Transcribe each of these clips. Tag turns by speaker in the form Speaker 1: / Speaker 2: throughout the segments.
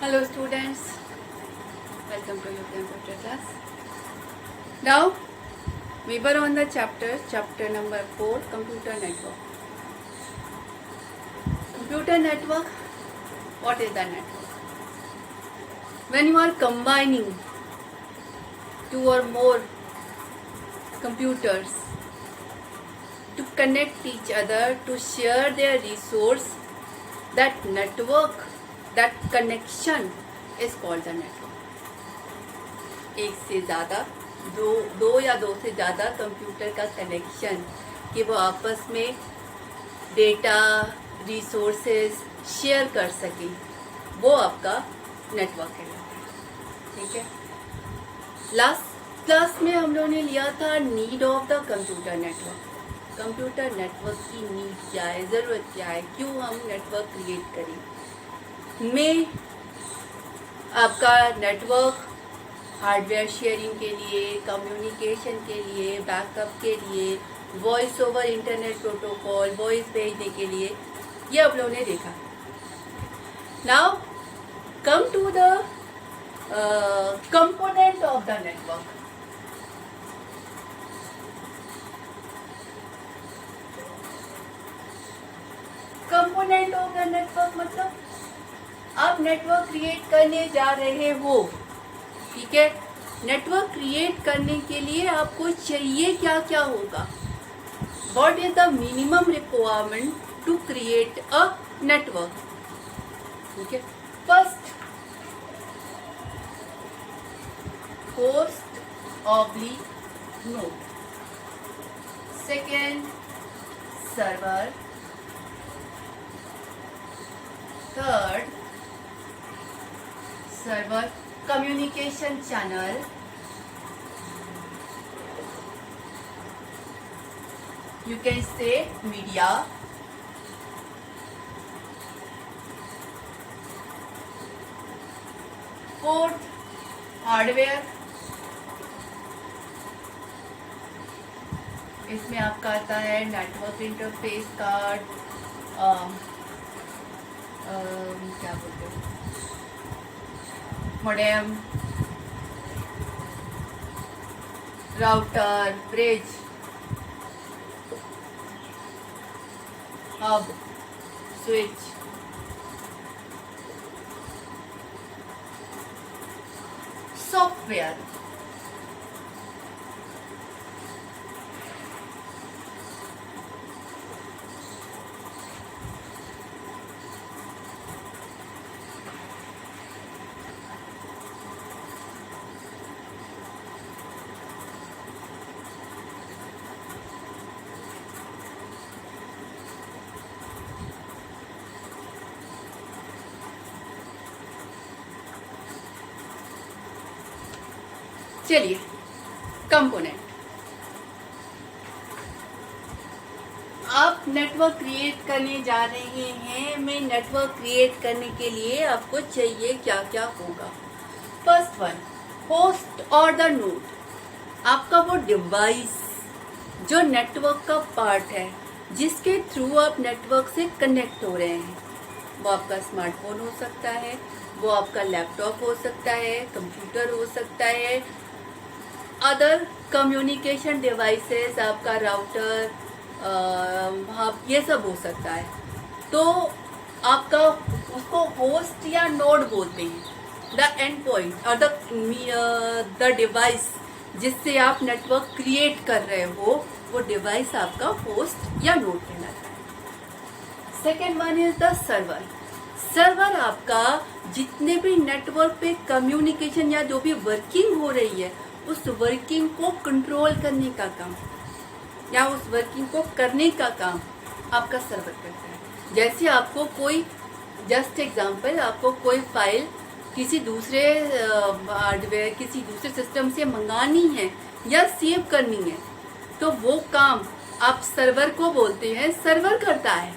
Speaker 1: Hello students, welcome to your computer class. Now we were on the chapter number 4, computer network. Computer network, what is the network? When you are combining two or more computers to connect each other, to share their resource, that network, that connection is called the network. एक से ज़्यादा दो या दो से ज़्यादा computer का connection कि वो आपस में डेटा रिसोर्सेज शेयर कर सकें, वो आपका नेटवर्क कहलाता है. ठीक है. लास्ट क्लास में हम लोगों ने लिया था need of the computer network. Computer network की नीड क्या है, ज़रूरत क्या है, क्यों हम नेटवर्क क्रिएट करें. में आपका नेटवर्क हार्डवेयर शेयरिंग के लिए, कम्युनिकेशन के लिए, बैकअप के लिए, voice over internet protocol, voice भेजने के लिए, ये आप लोगों ने देखा. Now come to the component of the network. Component of the network मतलब आप नेटवर्क क्रिएट करने जा रहे हो. ठीक है. नेटवर्क क्रिएट करने के लिए आपको चाहिए क्या क्या होगा. What is the minimum requirement to create a network. ठीक है. First, host oblique node. Second, server. Third, server communication channel. You can say media. Fourth, hardware. इसमें आपका आता है नेटवर्क इंटरफेस कार्ड, क्या बोलते हैं, modem, router, bridge, hub, switch. Software. चलिए, कंपोनेंट. आप नेटवर्क क्रिएट करने जा रहे हैं. मैं नेटवर्क क्रिएट करने के लिए आपको चाहिए क्या क्या होगा. फर्स्ट वन, होस्ट और द नोड. आपका वो डिवाइस जो नेटवर्क का पार्ट है, जिसके थ्रू आप नेटवर्क से कनेक्ट हो रहे हैं. वो आपका स्मार्टफोन हो सकता है, वो आपका लैपटॉप हो सकता है, कंप्यूटर हो सकता है, अदर कम्युनिकेशन डिवाइसेस, आपका राउटर, ये सब हो सकता है. तो आपका उसको होस्ट या नोड बोलते हैं. द एंड पॉइंट और द डिवाइस जिससे आप नेटवर्क क्रिएट कर रहे हो, वो डिवाइस आपका होस्ट या नोड कहलाता है. Second one is the server. Server आपका जितने भी नेटवर्क पे कम्युनिकेशन या जो भी वर्किंग हो रही है, उस वर्किंग को कंट्रोल करने का काम या उस वर्किंग को करने का काम आपका सर्वर करता है. जैसे आपको कोई, जस्ट एग्जांपल, आपको कोई फाइल किसी दूसरे हार्डवेयर, किसी दूसरे सिस्टम से मंगानी है या सेव करनी है, तो वो काम आप सर्वर को बोलते हैं, सर्वर करता है.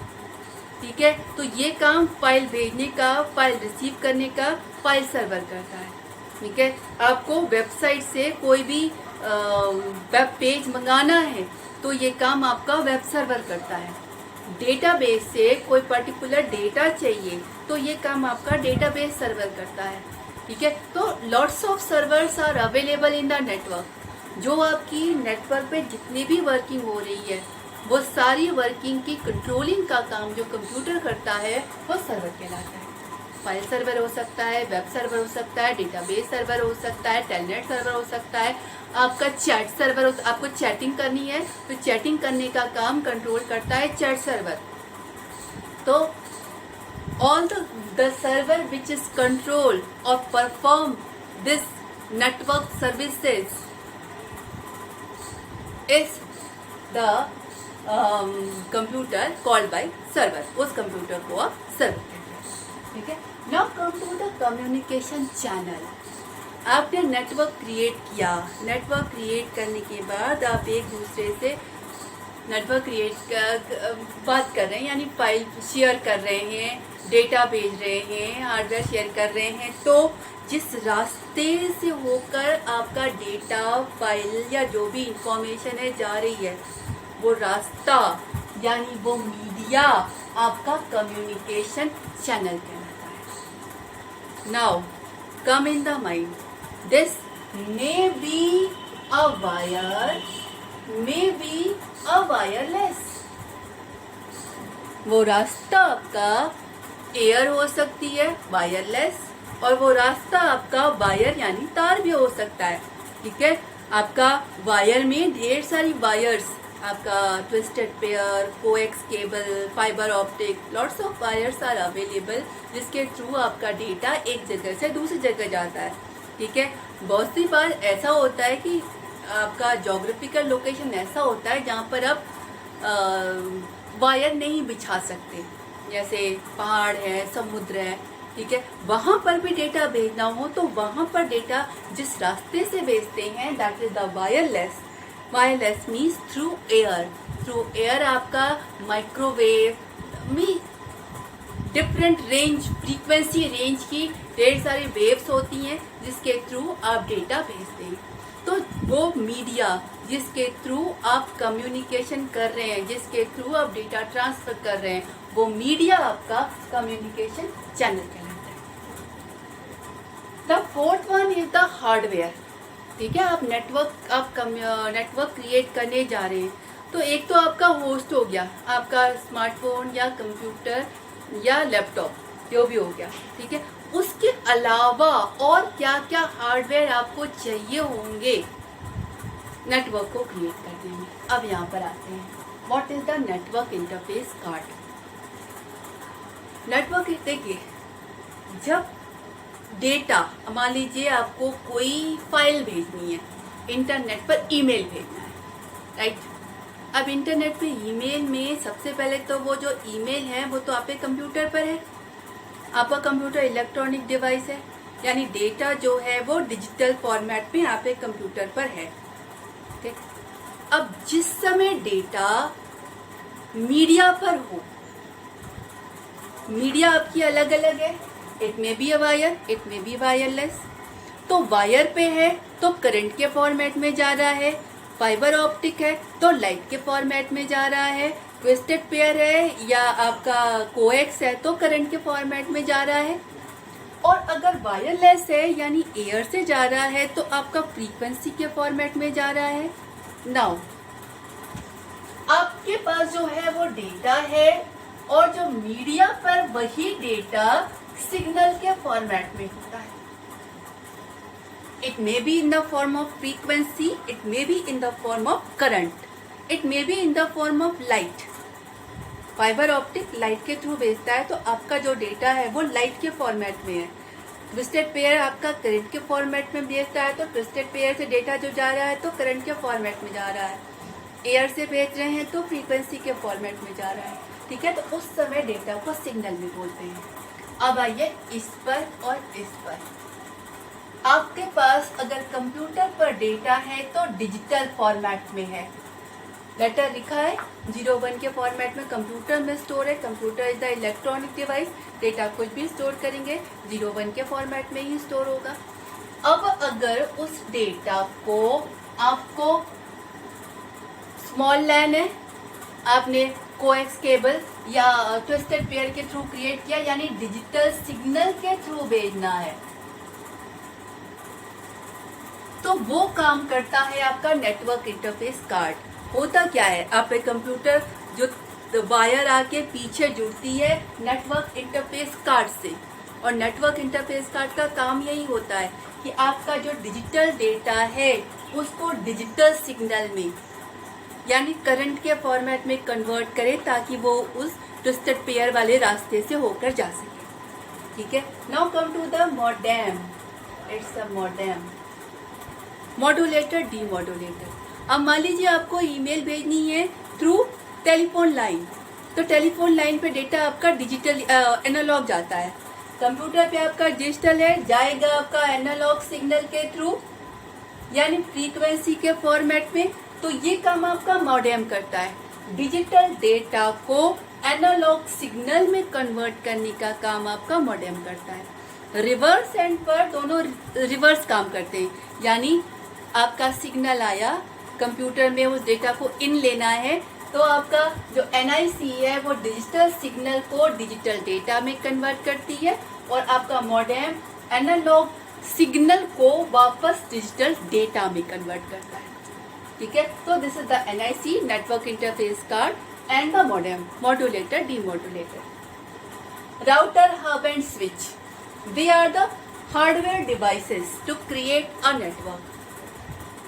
Speaker 1: ठीक है. तो ये काम फाइल भेजने का, फाइल रिसीव करने का, फाइल सर्वर करता है. ठीक है. आपको वेबसाइट से कोई भी वेब पेज मंगाना है, तो ये काम आपका वेब सर्वर करता है. डेटाबेस से कोई पर्टिकुलर डेटा चाहिए तो ये काम आपका डेटाबेस सर्वर करता है, ठीक है। तो lots of servers are available in the network. जो आपकी नेटवर्क पे जितनी भी वर्किंग हो रही है वो सारी वर्किंग की कंट्रोलिंग का काम जो कंप्यूटर करता है वो सर्वर कहलाता है। फाइल सर्वर हो सकता है, वेब सर्वर हो सकता है, डेटाबेस सर्वर हो सकता है, टेलनेट सर्वर हो सकता है, आपका चैट सर्वर हो, आपको चैटिंग करनी है तो चैटिंग करने का काम कंट्रोल करता है चैट सर्वर। तो all the server which is control और perform this network services is the computer called by server. उस कंप्यूटर को आप सर्वर कहते हैं, ठीक है। Now come to the communication channel. आपने नेटवर्क क्रिएट किया, नेटवर्क क्रिएट करने के बाद आप एक दूसरे से नेटवर्क बात कर रहे हैं, यानी फाइल शेयर कर रहे हैं, डेटा भेज रहे हैं, हार्डवेयर शेयर कर रहे हैं। तो जिस रास्ते से होकर आपका डेटा, फाइल या जो भी इंफॉर्मेशन है जा रही है वो रास्ता यानी वो मीडिया आपका कम्युनिकेशन चैनल कहलाता है। Now come in the mind, this may be a wire, may be a wireless. वो रास्ता आपका एयर हो सकती है वायरलेस, और वो रास्ता आपका वायर यानी तार भी हो सकता है, ठीक है। आपका वायर में ढेर सारी वायर्स, आपका twisted pair, coax cable, fibre optic, lots of wires are available जिसके थ्रू आपका डेटा एक जगह से दूसरी जगह जाता है, ठीक है। बहुत सी बार ऐसा होता है कि आपका जोग्राफिकल लोकेशन ऐसा होता है जहाँ पर आप वायर नहीं बिछा सकते, जैसे पहाड़ है, समुद्र है, ठीक है। वहाँ पर भी डेटा भेजना हो तो वहाँ पर डेटा जिस रास्ते से भेजते हैं that is the wireless. Wireless means through air. Through air आपका माइक्रोवेव में डिफरेंट रेंज, फ्रीक्वेंसी रेंज की ढेर सारी वेव्स होती हैं जिसके थ्रू आप डेटा भेजते हैं। तो वो मीडिया जिसके थ्रू आप कम्युनिकेशन कर रहे हैं, जिसके थ्रू आप डेटा ट्रांसफर कर रहे हैं, वो मीडिया आपका कम्युनिकेशन चैनल कहलाता है। The fourth one is the hardware, ठीक है। आप नेटवर्क क्रिएट करने जा रहे हैं तो एक तो आपका होस्ट हो गया, आपका स्मार्टफोन या कंप्यूटर या लैपटॉप जो भी हो गया, ठीक है। उसके अलावा और क्या क्या हार्डवेयर आपको चाहिए होंगे नेटवर्क को क्रिएट करने में। अब यहाँ पर आते हैं, what is the network interface card. Network देखिए, जब डेटा, मान लीजिए आपको कोई फाइल भेजनी है, इंटरनेट पर ईमेल भेजना है, राइट। अब इंटरनेट पे ईमेल में सबसे पहले तो वो जो ईमेल है वो तो आपके कंप्यूटर पर है। आपका कंप्यूटर इलेक्ट्रॉनिक डिवाइस है, यानी डेटा जो है वो डिजिटल फॉर्मेट में आपके कंप्यूटर पर है, ठीक। अब जिस समय डेटा मीडिया पर हो, मीडिया आपकी अलग अलग है, it may be a wire, it may be wireless. तो वायर पे है तो करंट के फॉर्मेट में जा रहा है, फाइबर ऑप्टिक है तो लाइट के फॉर्मेट में जा रहा है, ट्विस्टेड पेयर है या आपका कोएक्स है तो करंट के फॉर्मेट में जा रहा है। और अगर वायरलेस है यानी एयर से जा रहा है तो आपका फ्रीक्वेंसी के फॉर्मेट में जा रहा है। नाउ आपके पास जो है वो डेटा है और जो मीडिया पर वही डेटा सिग्नल के फॉर्मेट में होता है। It may be in the form of frequency, it may be in the form of current, it may be in the form of light. Fibre optic light के through भेजता है तो आपका जो डेटा है वो लाइट के फॉर्मेट में है। ट्विस्टेड पेयर आपका करंट के फॉर्मेट में भेजता है तो ट्विस्टेड पेयर से डेटा जो जा रहा है तो करंट के फॉर्मेट में जा रहा है। एयर से भेज रहे हैं तो फ्रीक्वेंसी के फॉर्मेट में जा रहा है, ठीक है। तो उस समय डेटा को सिग्नल में बोलते हैं। अब आइए इस पर और इस पर। आपके पास अगर कंप्यूटर पर डेटा है तो डिजिटल फॉर्मेट में है, लेटर लिखा है 01 के फॉर्मेट में कंप्यूटर में स्टोर है। Computer is the electronic device, data कुछ भी स्टोर करेंगे 01 के फॉर्मेट में ही स्टोर होगा। अब अगर उस डेटा को आपको स्मॉल लेना है, आपने कोएक्स केबल या ट्विस्टेड पेयर के थ्रू क्रिएट किया, यानी डिजिटल सिग्नल के थ्रू भेजना है, तो वो काम करता है आपका नेटवर्क इंटरफेस कार्ड। होता क्या है, आप एक कंप्यूटर जो वायर आके पीछे जुड़ती है नेटवर्क इंटरफेस कार्ड से, और नेटवर्क इंटरफेस कार्ड का काम यही होता है कि आपका जो डिजिटल डेटा है उसको डिजिटल सिग्नल में यानी करंट के फॉर्मेट में कन्वर्ट करे, ताकि वो उस ट्विस्टेड पेयर वाले रास्ते से होकर जा सके। ठीक है, now come to the modem. It's a modem, modulator, demodulator. अब मान लीजिए आपको ईमेल भेजनी है थ्रू टेलीफोन लाइन, तो टेलीफोन लाइन पे डेटा आपका डिजिटल एनालॉग जाता है, कंप्यूटर पे आपका डिजिटल है, जाएगा आपका एनालॉग सिग्नल के थ्रू यानी फ्रीक्वेंसी के फॉर्मेट में। तो ये काम आपका मॉडेम करता है, डिजिटल डेटा को एनालॉग सिग्नल में कन्वर्ट करने का काम आपका मॉडेम करता है। रिवर्स एंड पर दोनों रिवर्स काम करते हैं, यानी आपका सिग्नल आया कंप्यूटर में, उस डेटा को इन लेना है, तो आपका जो NIC है वो डिजिटल सिग्नल को डिजिटल डेटा में कन्वर्ट करती है, और आपका मॉडेम एनालॉग सिग्नल को वापस डिजिटल डेटा में कन्वर्ट करता है। ठीक है, तो this is the NIC, network interface card, and the modem, modulator, demodulator. Router, hub and switch, they are the hardware devices to create a network.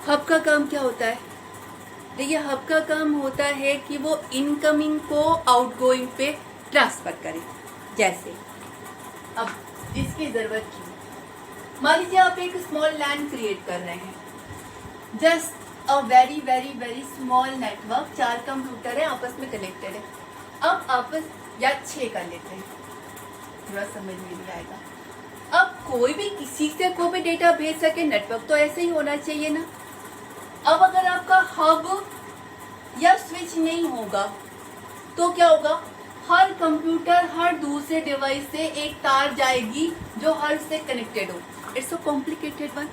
Speaker 1: Hub का काम क्या होता है? देखिए, हब का काम होता है कि वो इनकमिंग को आउटगोइंग पे ट्रांसफर करे। जैसे अब इसकी जरूरत क्यों, मान लीजिए आप एक स्मॉल लैन क्रिएट कर रहे हैं, just a very very very small network, 4 computer है आपस में कनेक्टेड है। अब आपस या 6 कर लेते हैं, थोड़ा समझ में नहीं आएगा। अब कोई भी किसी से कोई भी डेटा भेज सके, नेटवर्क तो ऐसे ही होना चाहिए ना। अब अगर आपका हब या स्विच नहीं होगा तो क्या होगा, हर कंप्यूटर हर दूसरे डिवाइस से एक तार जाएगी जो हर से कनेक्टेड हो। इट्स अ कॉम्प्लिकेटेड वन,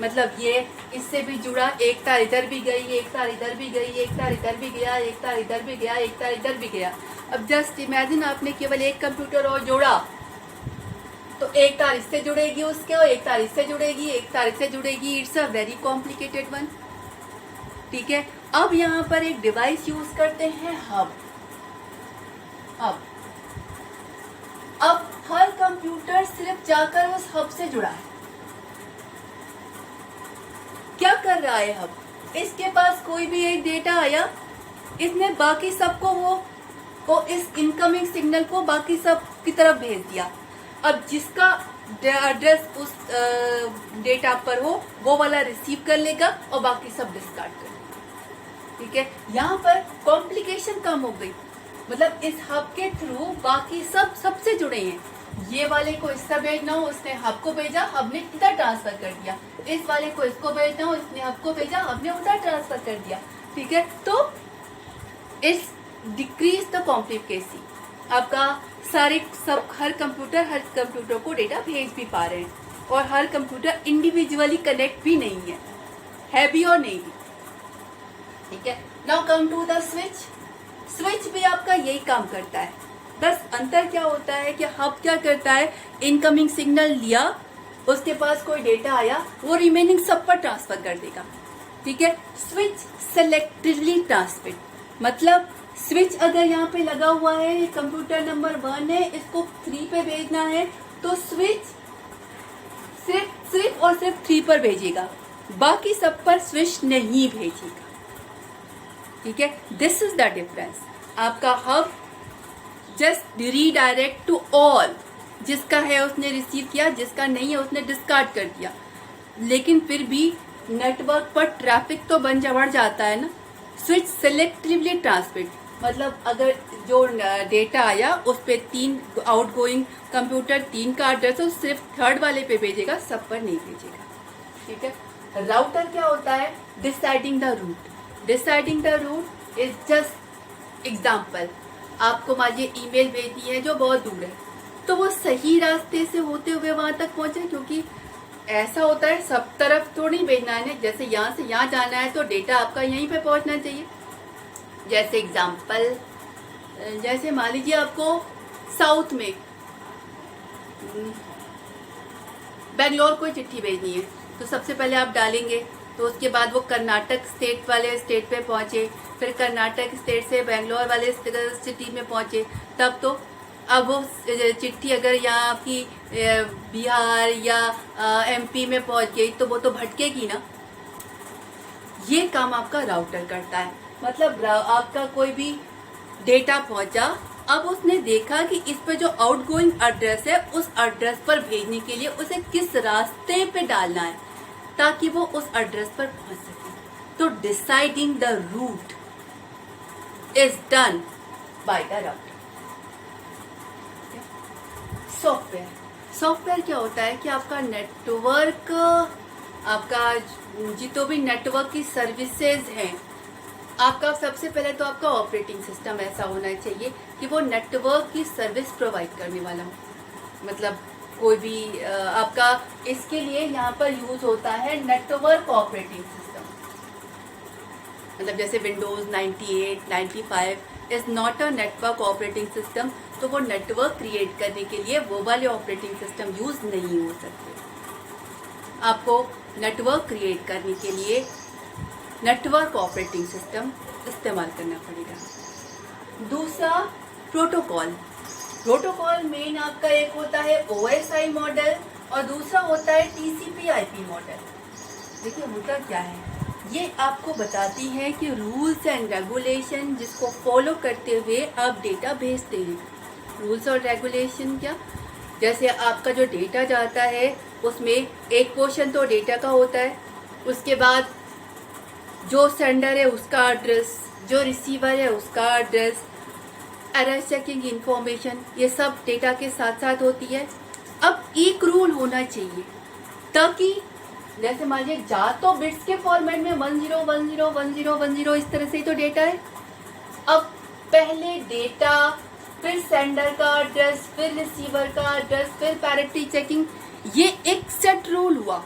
Speaker 1: मतलब ये इससे भी जुड़ा, एक तार इधर भी गई, एक तार इधर भी गई, एक तार इधर भी गया, एक तार इधर भी गया, एक तार इधर भी गया। अब जस्ट इमेजिन आपने केवल एक कंप्यूटर और जोड़ा, तो एक तार इससे जुड़ेगी उसके, और एक तार इससे जुड़ेगी, एक तार इससे जुड़ेगी। It's a very complicated one. ठीक है, अब यहाँ पर एक डिवाइस यूज करते हैं, हब। अब हर कंप्यूटर सिर्फ जाकर उस हब से जुड़ा है। क्या कर रहा है हब, इसके पास कोई भी एक डेटा आया, इसने बाकी सबको वो इस इनकमिंग सिग्नल को बाकी सब की तरफ भेज दिया। अब जिसका एड्रेस उस डेटा पर हो वो वाला रिसीव कर लेगा और बाकी सब डिस्कार्ड कर लेगा। ठीक है, यहाँ पर कॉम्प्लिकेशन कम हो गई, मतलब इस हब के थ्रू बाकी सब सबसे जुड़े हैं। ये वाले को इससे भेजना हो, उसने हब को भेजा, हब ने इधर ट्रांसफर कर दिया। इस वाले को इसको भेजना हो, इसने हब को भेजा, हब ने उधर ट्रांसफर कर दिया। ठीक है, तो इट्स डिक्रीज द कॉम्प्लिकेसी। आपका हर कंप्यूटर को डेटा भेज भी पा रहे हैं, और हर कंप्यूटर इंडिविजुअली कनेक्ट भी नहीं है भी और नहीं भी। ठीक है, now come to the switch. Switch भी आपका यही काम करता है, बस अंतर क्या होता है कि हब क्या करता है, इनकमिंग सिग्नल लिया, उसके पास कोई डेटा आया, वो रिमेनिंग सब पर ट्रांसफर कर देगा। ठीक है, स्विच सेलेक्टिवली ट्रांसमिट, मतलब स्विच अगर यहाँ पे लगा हुआ है, ये कंप्यूटर नंबर 1 है, इसको 3 पे भेजना है, तो स्विच सिर्फ और सिर्फ 3 पर भेजेगा, बाकी सब पर स्विच नहीं भेजेगा। ठीक है, दिस इज द डिफरेंस। आपका hub just redirect to all, जिसका है उसने रिसीव किया, जिसका नहीं है उसने डिस्कार्ड कर दिया, लेकिन फिर भी नेटवर्क पर ट्रैफिक तो बढ़ जाता है ना। स्विच सेलेक्टिवली ट्रांसमिट, मतलब अगर जो डेटा आया उस पर 3 आउटगोइंग कंप्यूटर 3 का एड्रेस है, सिर्फ 3rd वाले पे भेजेगा, सब पर नहीं भेजेगा। ठीक है, राउटर क्या होता है, deciding the route. Deciding the route is just example, आपको मुझे ईमेल भेजनी है जो बहुत दूर है, तो वो सही रास्ते से होते हुए वहां तक पहुंचे, क्योंकि ऐसा होता है सब तरफ तो नहीं भेजना है ना, जैसे यहाँ से यहाँ जाना है तो डेटा आपका यहीं पे पहुंचना चाहिए। जैसे एग्जाम्पल, जैसे मान लीजिए आपको साउथ में बेंगलोर को चिट्ठी भेजनी है, तो सबसे पहले आप डालेंगे, तो उसके बाद वो कर्नाटक स्टेट वाले स्टेट पे पहुंचे, फिर कर्नाटक स्टेट से बेंगलोर वाले सिटी में पहुंचे, तब तो अब वो चिट्ठी अगर यहाँ आपकी बिहार या एमपी में पहुंच गई तो वो तो भटकेगी ना। ये काम आपका राउटर करता है। मतलब आपका कोई भी डेटा पहुंचा, अब उसने देखा कि इस पे जो आउटगोइंग एड्रेस है उस एड्रेस पर भेजने के लिए उसे किस रास्ते पे डालना है ताकि वो उस एड्रेस पर पहुंच सके। तो deciding the route is done by the router. Software क्या होता है कि आपका नेटवर्क, आपका जितो भी नेटवर्क की सर्विसेज हैं, आपका सबसे पहले तो आपका ऑपरेटिंग सिस्टम ऐसा होना चाहिए कि वो नेटवर्क की सर्विस प्रोवाइड करने वाला हो। मतलब कोई भी आपका इसके लिए यहाँ पर यूज होता है नेटवर्क ऑपरेटिंग सिस्टम। मतलब जैसे Windows 98, 95 is not a network operating system, तो वो नेटवर्क क्रिएट करने के लिए वो वाले ऑपरेटिंग सिस्टम यूज नहीं हो सकते। आपको नेटवर्क क्रिएट करने के लिए नेटवर्क ऑपरेटिंग सिस्टम इस्तेमाल करना पड़ेगा। दूसरा प्रोटोकॉल मेन आपका एक होता है OSI मॉडल और दूसरा होता है TCP/IP मॉडल। देखिए होता क्या है, ये आपको बताती है कि रूल्स एंड रेगुलेशन जिसको फॉलो करते हुए आप डेटा भेजते हैं। रूल्स और रेगुलेशन क्या, जैसे आपका जो डेटा जाता है उसमें एक पोर्शन तो डेटा का होता है, उसके बाद जो सेंडर है उसका एड्रेस, जो रिसीवर है उसका एड्रेस, एरर चेकिंग इंफॉर्मेशन, ये सब डेटा के साथ साथ होती है। अब एक रूल होना चाहिए ताकि जैसे मान लीजिए जा तो बिट्स के फॉर्मेट में 10101010 इस तरह से ही तो डेटा है। अब पहले डेटा, फिर सेंडर का एड्रेस, फिर रिसीवर का एड्रेस, फिर पैरिटी चेकिंग, ये एक सेट रूल हुआ।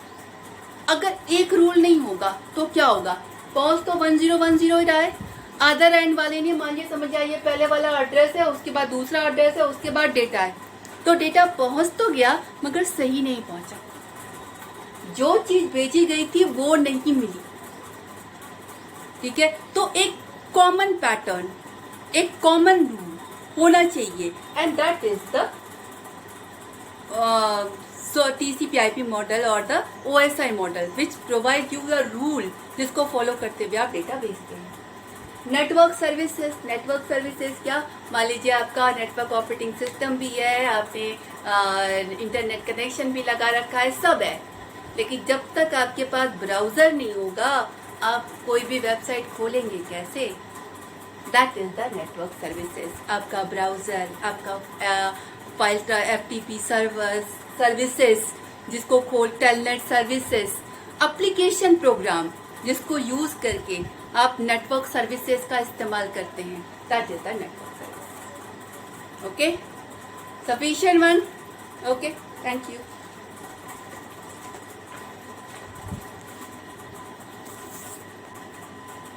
Speaker 1: अगर एक रूल नहीं होगा तो क्या होगा, पहुंच तो 1010 ही रहा है, अदर एंड वाले ने मान लीजिए समझ जाइए पहले वाला एड्रेस है, उसके बाद दूसरा एड्रेस है, उसके बाद डेटा है, तो डेटा पहुंच तो गया मगर सही नहीं पहुंचा, जो चीज भेजी गई थी वो नहीं मिली। ठीक है, तो एक कॉमन पैटर्न, एक कॉमन रूल होना चाहिए and that is the TCP/IP model और the OSI model which provide you the rule जिसको फॉलो करते हुए आप डेटा भेजते हैं। नेटवर्क सर्विसेज क्या, मान लीजिए आपका नेटवर्क ऑपरेटिंग सिस्टम भी है, आपने इंटरनेट कनेक्शन भी लगा रखा है, सब है, लेकिन जब तक आपके पास ब्राउजर नहीं होगा आप कोई भी वेबसाइट खोलेंगे कैसे। That is the network services. आपका ब्राउजर, आपका फाइल FTP सर्विसेज जिसको खोल, टेलनेट सर्विसेज, एप्लीकेशन प्रोग्राम जिसको यूज करके आप नेटवर्क सर्विसेज का इस्तेमाल करते हैं, that is the network service. Okay, sufficient one. Okay, thank you.